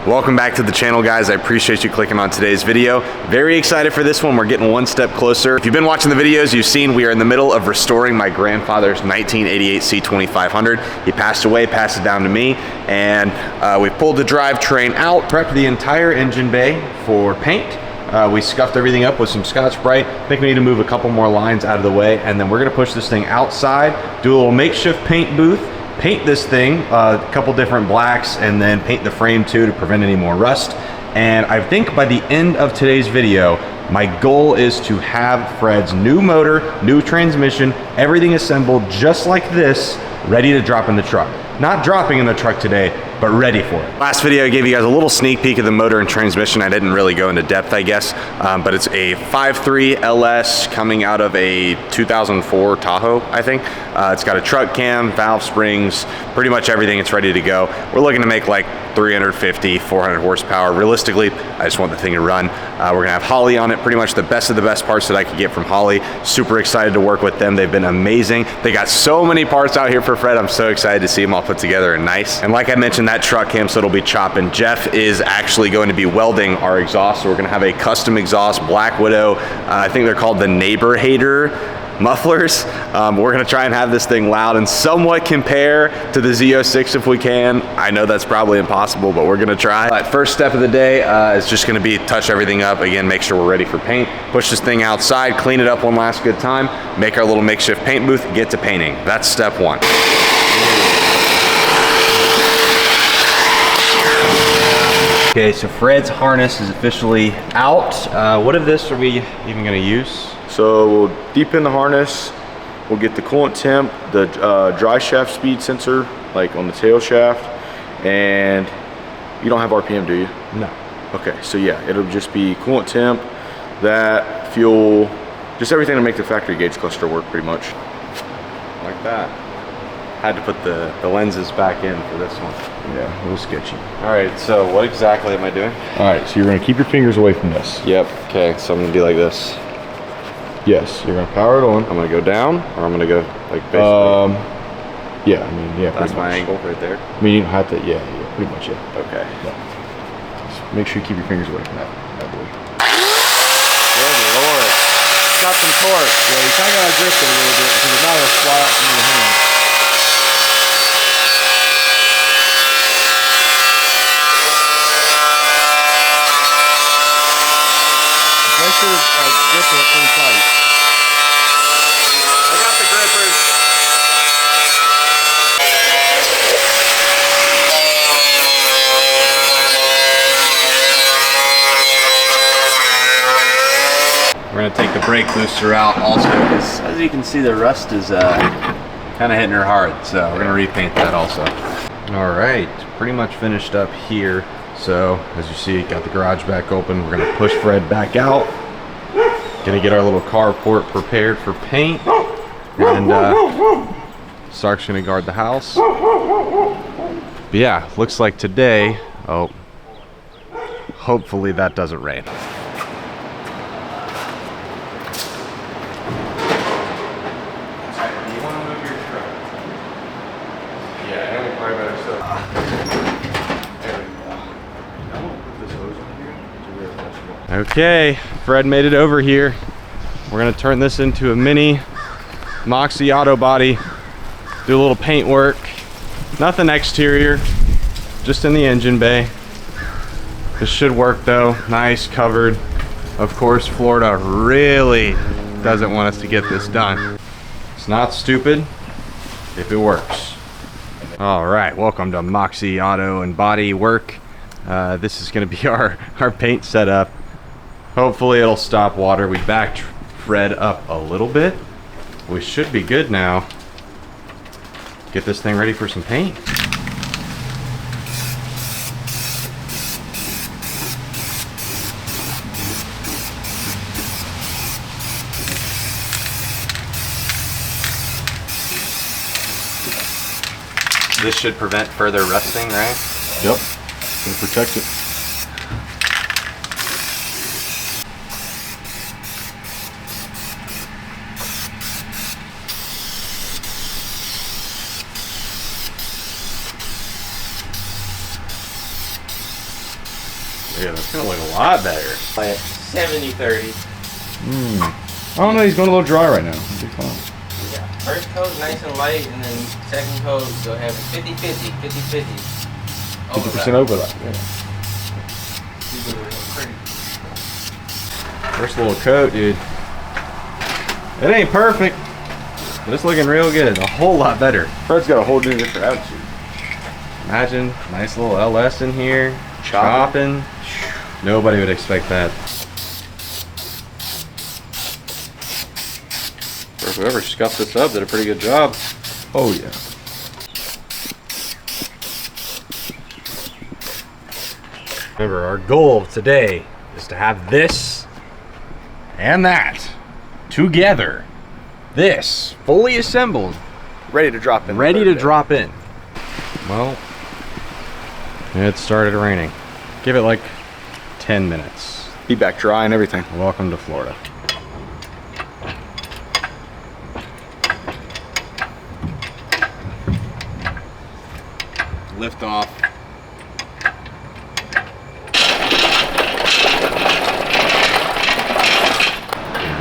Welcome back to the channel, guys. I appreciate you clicking on today's video. Very excited for this one. We're getting one step closer. If you've been watching the videos, you've seen we are in the middle of restoring my grandfather's 1988 C2500. He passed away, passed it down to me, and we pulled the drivetrain out, prepped the entire engine bay for paint. We scuffed everything up with some Scotch-Brite. I think we need to move a couple more lines out of the way, and then we're gonna push this thing outside, do a little makeshift paint booth, paint this thing a couple different blacks, and then paint the frame too to prevent any more rust. And I think by the end of today's video, my goal is to have Fred's new motor, new transmission, everything assembled just like this, ready to drop in the truck. Not dropping in the truck today, but ready for it. Last video I gave you guys a little sneak peek of the motor and transmission. I didn't really go into depth, I guess, but it's a 5.3 LS coming out of a 2004 Tahoe, I think. It's got a truck cam, valve springs, pretty much everything. It's ready to go. We're looking to make like 350, 400 horsepower. Realistically, I just want the thing to run. We're gonna have Holley on it, pretty much the best of the best parts that I could get from Holley. Super excited to work with them. They've been amazing. They got so many parts out here for Fred. I'm so excited to see them all put together and nice. And like I mentioned, that truck cam, so it'll be chopping. Jeff is actually going to be welding our exhaust. So we're gonna have a custom exhaust, Black Widow. I think they're called the Neighbor Hater mufflers. We're gonna try and have this thing loud and somewhat compare to the Z06 if we can. I know that's probably impossible, but we're gonna try. First step of the day is just gonna be touch everything up. Again, make sure we're ready for paint. Push this thing outside, clean it up one last good time, make our little makeshift paint booth, get to painting. That's step one. Okay, so Fred's harness is officially out. What of this are we even gonna use? So we'll deepen the harness, we'll get the coolant temp, the dry shaft speed sensor, like on the tail shaft, and you don't have RPM, do you? No. Okay, so yeah, it'll just be coolant temp, that, fuel, just everything to make the factory gauge cluster work pretty much. Like that. Had to put the lenses back in for this one. Yeah, a little sketchy. All right, so what exactly am I doing? All right, so you're gonna keep your fingers away from this. Yep, okay, so I'm gonna be like this. Yes, you're gonna power it on. I'm gonna go down, or I'm gonna go like basically. Yeah, I mean, yeah. That's my angle right there. I mean, you don't have to. Yeah, pretty much. Yeah. Okay. Yeah. Just make sure you keep your fingers away from that boy. Good Lord. Got some torque. Yeah, you kind of gotta grip it a little bit because it's not gonna fly out from your hand. Make sure gripping it pretty tight. I got the grippers. We're gonna take the brake booster out also, because as you can see, the rust is kind of hitting her hard. So we're gonna repaint that also. All right, pretty much finished up here. So as you see, got the garage back open. We're gonna push Fred back out. Gonna get our little carport prepared for paint. And Sark's gonna guard the house. But yeah, looks like today, oh, hopefully that doesn't rain. Okay, Fred made it over here. We're gonna turn this into a mini Moxy auto body, do a little paint work. Nothing exterior, just in the engine bay. This should work though, nice covered. Of course, Florida really doesn't want us to get this done. It's not stupid if it works. All right, welcome to Moxy Auto and Body Work. This is gonna be our paint setup. Hopefully it'll stop water. We backed Fred up a little bit. We should be good now. Get this thing ready for some paint. This should prevent further rusting, right? Yep, gonna protect it. Yeah, that's gonna look a lot better. Like 70-30. I don't know, he's going a little dry right now. It'll be fine. Yeah. First coat nice and light, and then second coat you'll have 50-50, 50-50. 50% overlap, yeah. First little coat, dude. It ain't perfect, but it's looking real good. A whole lot better. Fred's got a whole new different attitude. Imagine, nice little LS in here, chopping. Nobody would expect that. Whoever scuffed this up did a pretty good job. Oh, yeah. Remember, our goal today is to have this and that together. This fully assembled, Ready to drop in. ready to drop in. Well, it started raining. Give it like 10 minutes. Be back dry and everything. Welcome to Florida. Lift off.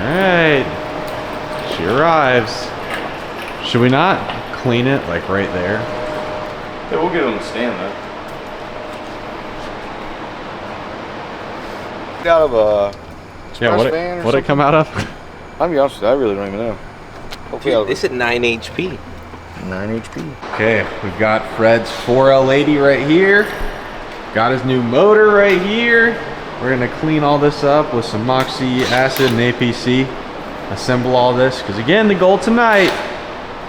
Alright. She arrives. Should we not clean it like right there? Yeah, we'll get it on the stand though. Out of a Yeah, what it come out of? I'll be honest with you, I really don't even know. Hopefully They said 9 HP. 9 HP. Okay, we've got Fred's 4L80 right here. Got his new motor right here. We're gonna clean all this up with some Moxy acid and APC. Assemble all this, because again, the goal tonight,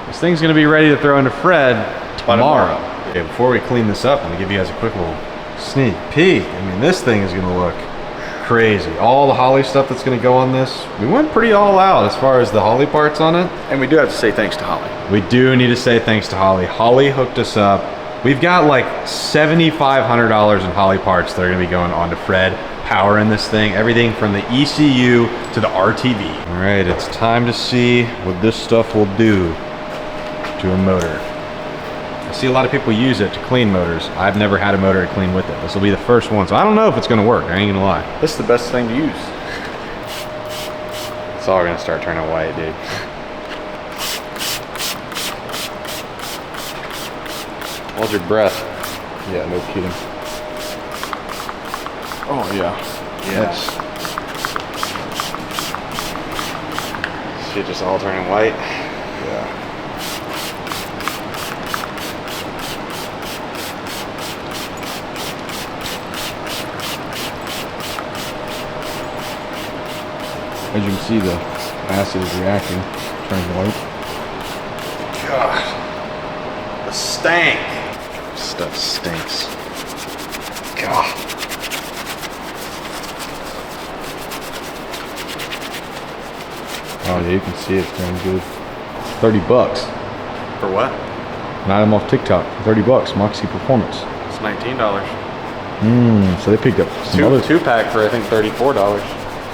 this thing's gonna be ready to throw into Fred tomorrow. Okay, before we clean this up, I'm gonna give you guys a quick little sneak peek. I mean, this thing is gonna look crazy. All the Holley stuff that's gonna go on this, we went pretty all out as far as the Holley parts on it. And we do have to say thanks to Holley. We do need to say thanks to Holley. Holley hooked us up. We've got like $7,500 in Holley parts that are gonna be going on to Fred, powering this thing, everything from the ECU to the RTV. All right, it's time to see what this stuff will do to a motor. I see a lot of people use it to clean motors. I've never had a motor to clean with it. This will be the first one, so I don't know if it's gonna work, I ain't gonna lie. This is the best thing to use. It's all gonna start turning white, dude. Hold your breath. Yeah, no kidding. Oh, yeah. Yes. Shit just all turning white. Yeah. As you can see, the acid is reacting, turning white. God. The stank. Stuff stinks. God. Oh yeah, you can see it's turning good. 30 bucks. For what? An item off TikTok for 30 bucks, Moxy Performance. It's $19. So they picked up some other, Two pack for I think $34.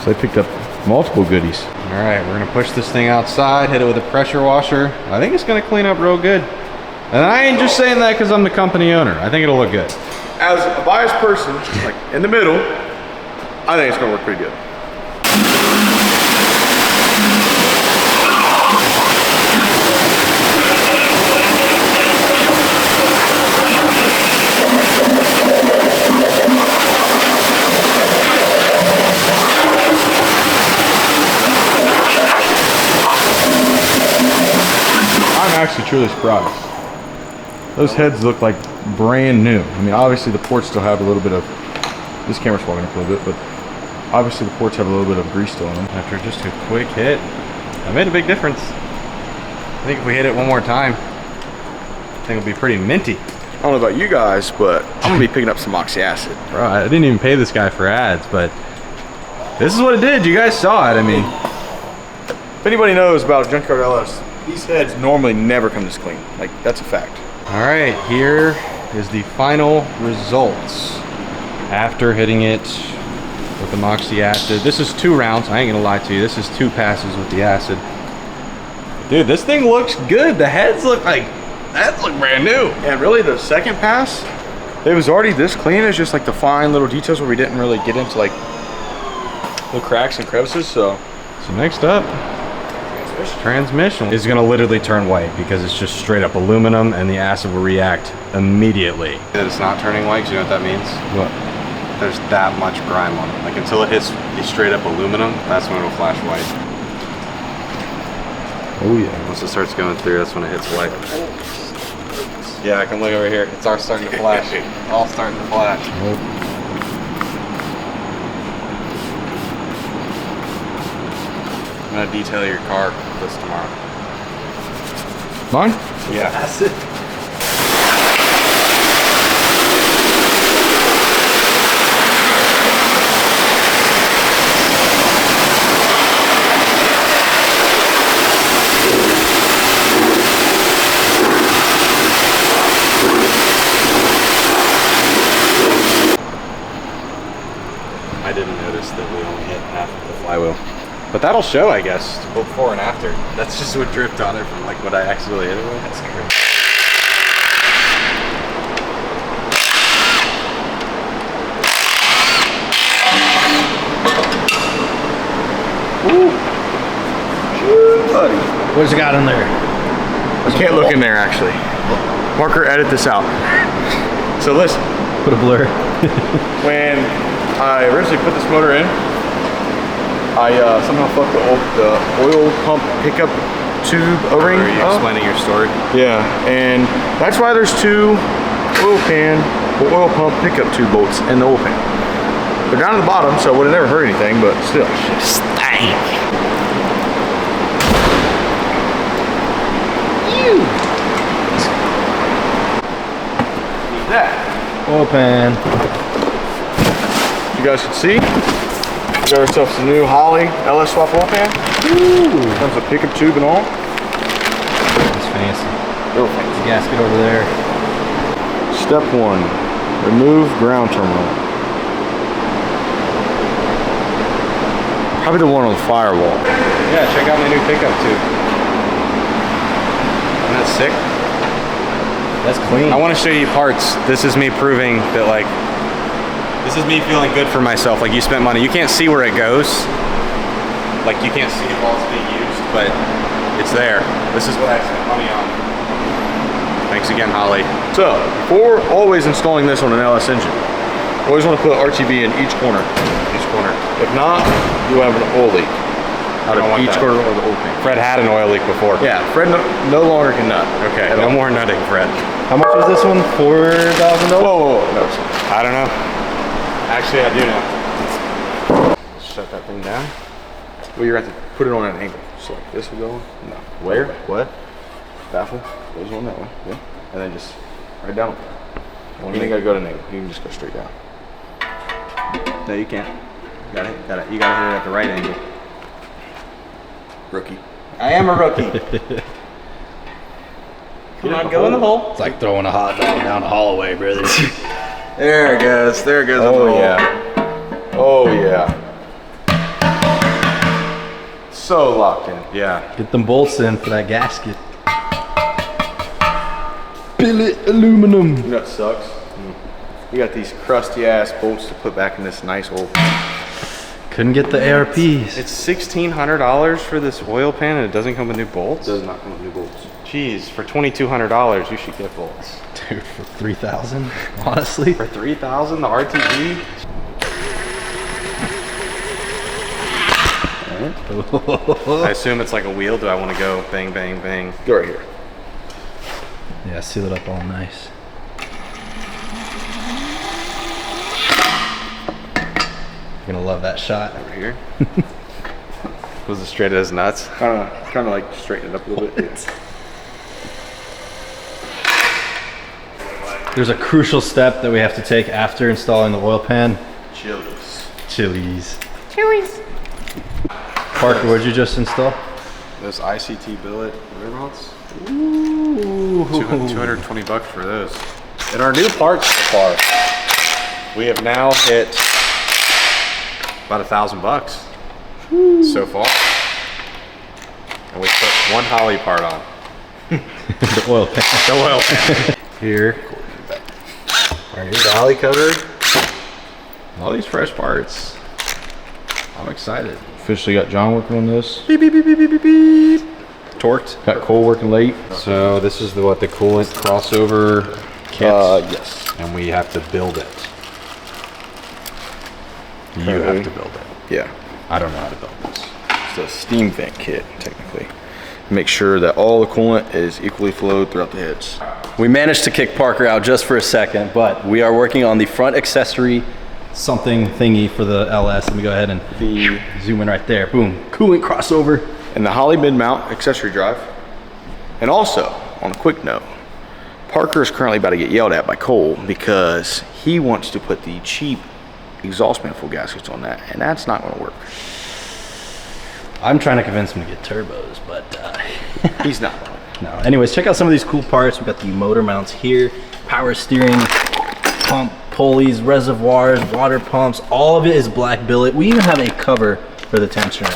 so they picked up multiple goodies. All right, we're gonna push this thing outside, hit it with a pressure washer. I think it's gonna clean up real good. And I ain't just saying that because I'm the company owner. I think it'll look good. As a biased person, like in the middle, I think it's gonna work pretty good. I'm actually truly surprised. Those heads look like brand new. I mean, obviously the ports still have a little bit of, this camera's fogging up a little bit, but obviously the ports have a little bit of grease still in them. After just a quick hit, that made a big difference. I think if we hit it one more time, I think it'll be pretty minty. I don't know about you guys, but I'm gonna be picking up some Moxy acid. Bro, I didn't even pay this guy for ads, but this is what it did. You guys saw it. I mean, If anybody knows about Junkyard LS, these heads normally never come this clean. Like, that's a fact. all right, here is the final results after hitting it with the Moxy acid. This is 2 rounds. I ain't gonna lie to you. This is 2 passes with the acid. Dude, this thing looks good. The heads look brand new. And really, the second pass, It was already this clean. It's just like the fine little details where we didn't really get into like little cracks and crevices. So next up, transmission is gonna literally turn white because it's just straight up aluminum and the acid will react immediately. That it's not turning white, 'cause you know what that means? What? There's that much grime on it. Like until it hits the straight up aluminum, that's when it'll flash white. Oh yeah. Once it starts going through, that's when it hits white. Yeah, I can look over here. It's all starting to flash. All starting to flash. Nope. I'm gonna detail your car this tomorrow. Mine? Yeah. That's it. I didn't notice that we only hit half of the flywheel. But that'll show, I guess, before and after. That's just what dripped on it from like what I accidentally hit it with. That's crazy. buddy. What's it got in there? I can't look in there actually. Marker, edit this out. So listen, Put a blur. when I originally put this motor in, I somehow fucked the oil pump pickup tube O-ring. Are you up. explaining your story? Yeah, and that's why there's two oil pump pickup tube bolts in the oil pan. They're down at the bottom, so it would have never hurt anything, but still. Stank. Need that. Oil pan. You guys can see, we got ourselves a new Holley LS swap oil pan. Comes with pickup tube and all. That's fancy. Real fancy. Gasket over there. Step 1, remove ground terminal. Probably the one on the firewall. Yeah, check out my new pickup tube. Isn't that sick? That's clean. I want to show you parts. This is me proving that, like, this is me feeling good for myself. Like, you spent money. You can't see where it goes. Like, you can't see it while it's being used, but it's there. This is what I spent money on. Thanks again, Holley. So, before always installing this on an LS engine, always want to put RTB in each corner. Each corner. If not, you'll have an oil leak out I don't of want each that. corner of the oil pan. Fred had an oil leak before. Yeah, Fred no longer can nut. Okay, At no all. more nutting, Fred. How much was this one? $4,000? Whoa, no. I don't know. Actually, I do know. Shut that thing down. Well, you're going to have to put it on an angle. So like this will go on. No. Where? What? Baffle goes on that way. Yeah. And then just right down. You ain't got to go to an angle. You can just go straight down. No, you can't. You gotta hit it at the right angle. Rookie. I am a rookie. Come on, go in the hole. It's like throwing a hot dog down a Holloway, brother. There it goes. There it goes. Oh, in the hole. yeah. Oh, yeah. So locked in. Yeah. Get them bolts in for that gasket. Billet aluminum. You know what sucks? You got these crusty ass bolts to put back in this nice old. Couldn't get the ARPs. It's $1,600 for this oil pan, and it doesn't come with new bolts. Does not come with new bolts. Jeez, for $2,200, you should get bolts. Dude, for $3,000, honestly. For $3,000, the RTG. I assume it's like a wheel. Do I want to go bang, bang, bang? Go right here. Yeah, seal it up all nice. You're gonna love that shot. Over here. Was it straight as nuts? Kind of like straighten it up a little bit. There's a crucial step that we have to take after installing the oil pan. Chilies. Chilies. Parker, what'd you just install? Those ICT billet, whatever else. Ooh. 220 bucks for those. And our new parts so far, we have now hit about $1,000 so far. And we put one Holley part on. The oil pan. The oil pan. Here. Alright, here's the Holley cover. All these fresh parts. I'm excited. Officially got John working on this. Beep, beep, beep, beep, beep, beep, beep. Torqued. Got Cole working late. So this is what the coolant crossover kit. Yes. And we have to build it. You have to build it. Yeah. I don't know how to build this. It's a steam vent kit, technically. Make sure that all the coolant is equally flowed throughout the heads. We managed to kick Parker out just for a second, but we are working on the front accessory something thingy for the LS. Let me go ahead and zoom in right there. Boom. Coolant crossover. And the Holley mid-mount accessory drive. And also, on a quick note, Parker is currently about to get yelled at by Cole because he wants to put the cheap exhaust manifold gaskets on that, and that's not going to work. I'm trying to convince him to get turbos, but He's not. no. Anyways, check out some of these cool parts. We got the motor mounts here, power steering, pump pulleys, reservoirs, water pumps. All of it is black billet. We even have a cover for the tensioner.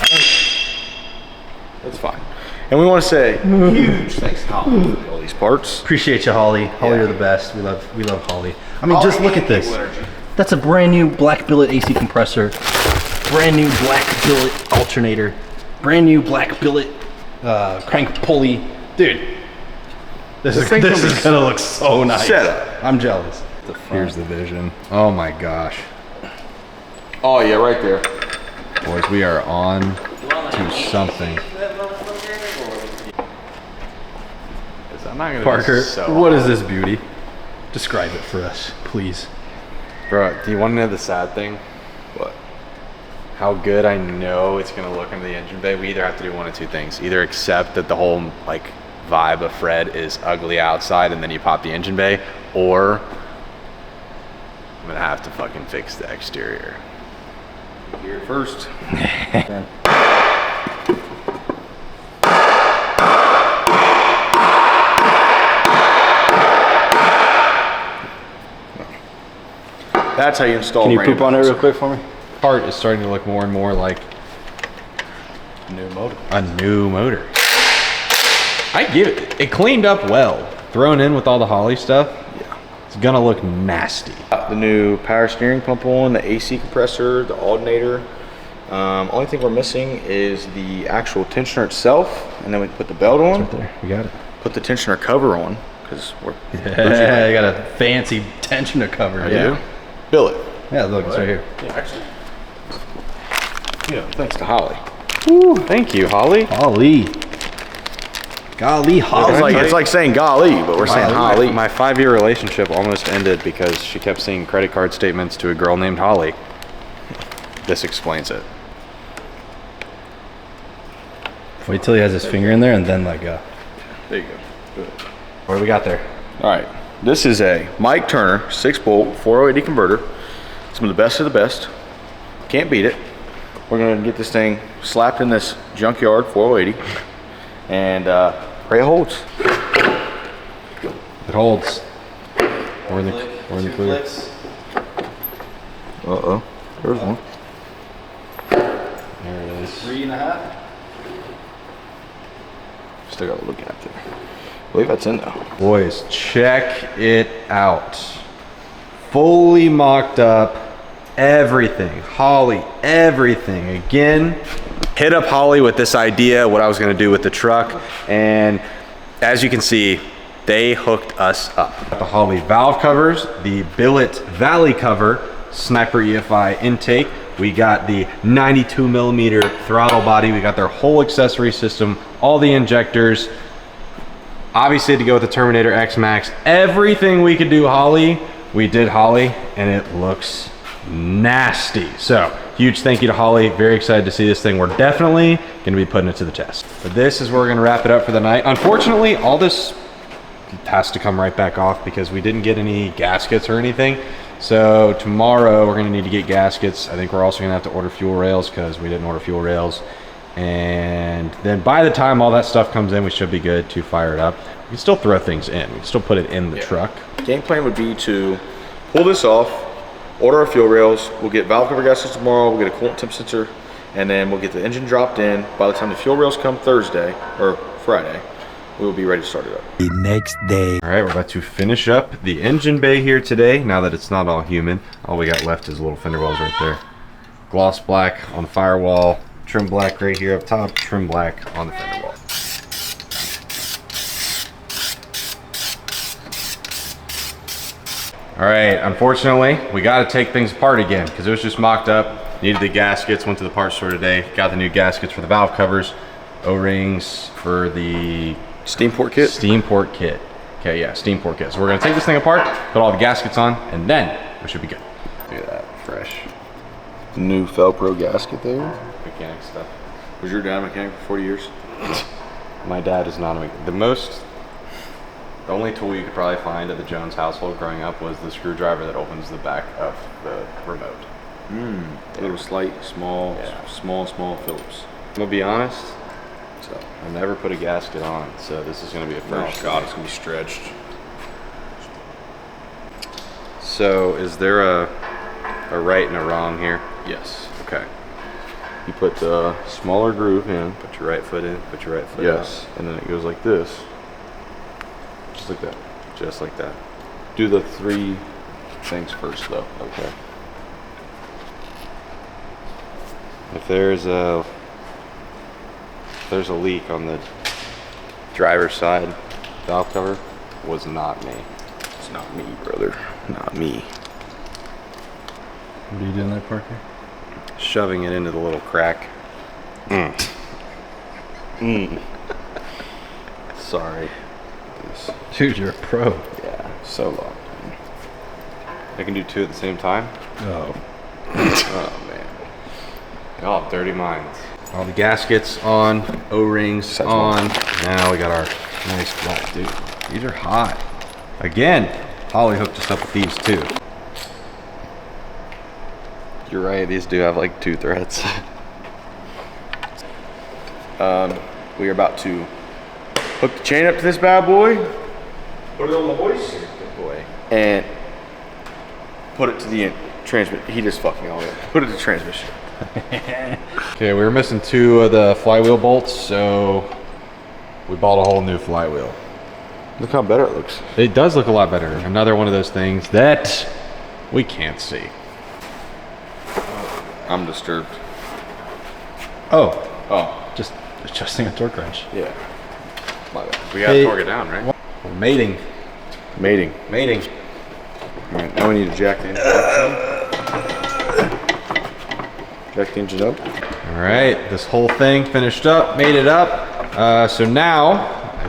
That's fine. And we want to say huge thanks to Holley for all these parts. Appreciate you, Holley. Holley are the best. We love Holley. I mean, just look at this. That's a brand new black billet AC compressor, brand new black billet alternator, brand new black billet crank pulley. Dude, this is gonna look so nice. Set up. I'm jealous. Here's the vision. Oh my gosh. Oh yeah, right there. Boys, we are on to something. I'm not gonna Parker, what is this beauty? Describe it for us, please. Bro, do you want to know the sad thing? What? How good I know it's gonna look into the engine bay. We either have to do one of two things. Either accept that the whole like vibe of Fred is ugly outside and then you pop the engine bay, or I'm gonna have to fucking fix the exterior. Here first. That's how you install. Can you poop on it real quick for me? Part is starting to look more and more like New motor. a new motor. I give it. It cleaned up well. Thrown in with all the Holley stuff. Yeah. It's gonna look nasty. The new power steering pump on, the AC compressor, the alternator. Only thing we're missing is the actual tensioner itself, and then we can put the belt on. Right there, we got it. Put the tensioner cover on, because we're Yeah, you got a fancy tensioner cover. yeah. Billet. Yeah, look, it's right here. Yeah, actually. Yeah, thanks to Holley. Ooh, thank you, Holley. Holley. Golly, Holley. It's like saying golly, but we're saying Holley. My 5-year relationship almost ended because she kept seeing credit card statements to a girl named Holley. This explains it. Wait till he has his finger in there and then like There you go. Good. What do we got there? All right. This is a Mike Turner 6-bolt 480 converter. Some of the best of the best. Can't beat it. We're gonna get this thing slapped in this junkyard 480, and pray it holds. It holds. We're in the clear. Uh-oh. There's one. There it is. 3.5. Still gotta look at it. I believe that's in though. Boys, check it out. Fully mocked up. Everything. Holley, everything. Again, hit up Holley with this idea, what I was gonna do with the truck. And as you can see, they hooked us up. The Holley valve covers, the billet valley cover, Sniper EFI intake. We got the 92mm throttle body. We got their whole accessory system, all the injectors. Obviously, to go with the Terminator X Max, everything we could do Holley, we did Holley, and it looks nasty. So, huge thank you to Holley. Very excited to see this thing. We're definitely going to be putting it to the test. But this is where we're going to wrap it up for the night. Unfortunately, all this has to come right back off because we didn't get any gaskets or anything. So tomorrow we're going to need to get gaskets. I think we're also going to have to order fuel rails because we didn't order fuel rails. And then by the time all that stuff comes in, we should be good to fire it up. We can still throw things in. We can still put it in the truck. Game plan would be to pull this off, order our fuel rails, we'll get valve cover gaskets tomorrow, we'll get a coolant temp sensor, and then we'll get the engine dropped in. By the time the fuel rails come Thursday, or Friday, we'll be ready to start it up. The next day. All right, we're about to finish up the engine bay here today. Now that it's not all human, all we got left is little fender wells right there. Gloss black on the firewall, trim black right here up top, trim black on the fender wall. All right, unfortunately, we got to take things apart again because it was just mocked up. Needed the gaskets, went to the parts store today, got the new gaskets for the valve covers, O-rings for the Steam port kit? Steam port kit. Okay, yeah, steam port kit. So we're gonna take this thing apart, put all the gaskets on, and then we should be good. Look at that, fresh. New Felpro gasket there. Mechanic stuff. Was your dad a mechanic for 40 years? My dad is not a mechanic. The only tool you could probably find at the Jones household growing up was the screwdriver that opens the back of the remote. Little small Phillips. I'm gonna be honest, so I never put a gasket on, so this is gonna be a first. Oh God, it's gonna be stretched. So is there a right and a wrong here? Yes. Okay. You put the smaller groove in. Put your right foot in, put your right foot out. Yes. And then it goes like this. Just like that. Just like that. Do the 3 things first though. Okay. If there's a leak on the driver's side valve cover, was not me. It's not me, brother. Not me. What are you doing there, Parker? Shoving it into the little crack. Sorry. Dude, you're a pro. Yeah, so long. I can do 2 at the same time. Oh. Oh man. Oh, dirty minds. All the gaskets on, O-rings on. Now we got our nice black, dude. These are hot. Again, Holley hooked us up with these too. You're right, these do have like 2 threads. We are about to hook the chain up to this bad boy. Put it on the hoist. Good boy. And put it to the transmission. He just fucking all in. Put it to transmission. Okay, we were missing 2 of the flywheel bolts, so we bought a whole new flywheel. Look how better it looks. It does look a lot better. Another one of those things that we can't see. I'm disturbed. Oh, Oh, just adjusting a torque wrench. yeah. My bad. We gotta Hey. torque it down, right? We're mating. Mating. Mating. All right, now we need to jack the engine up. Jack the engine up. All right, this whole thing finished up, made it up. So now,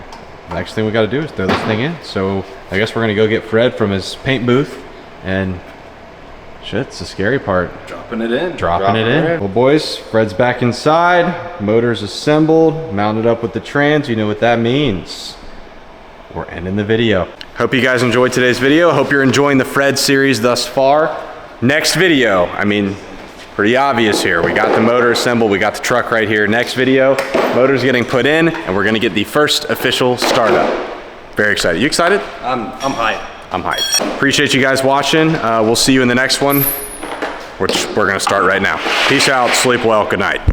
the next thing we gotta do is throw this thing in. So I guess we're gonna go get Fred from his paint booth and shit, it's the scary part. Dropping it in. Dropping it in. Well boys, Fred's back inside, motor's assembled, mounted up with the trans. You know what that means. We're ending the video. Hope you guys enjoyed today's video. Hope you're enjoying the Fred series thus far. Next video, I mean, pretty obvious here. We got the motor assembled, we got the truck right here. Next video, motor's getting put in, and we're gonna get the first official startup. Very excited. You excited? I'm hyped. I'm hyped. Appreciate you guys watching. We'll see you in the next one, which we're gonna start right now. Peace out, sleep well, good night.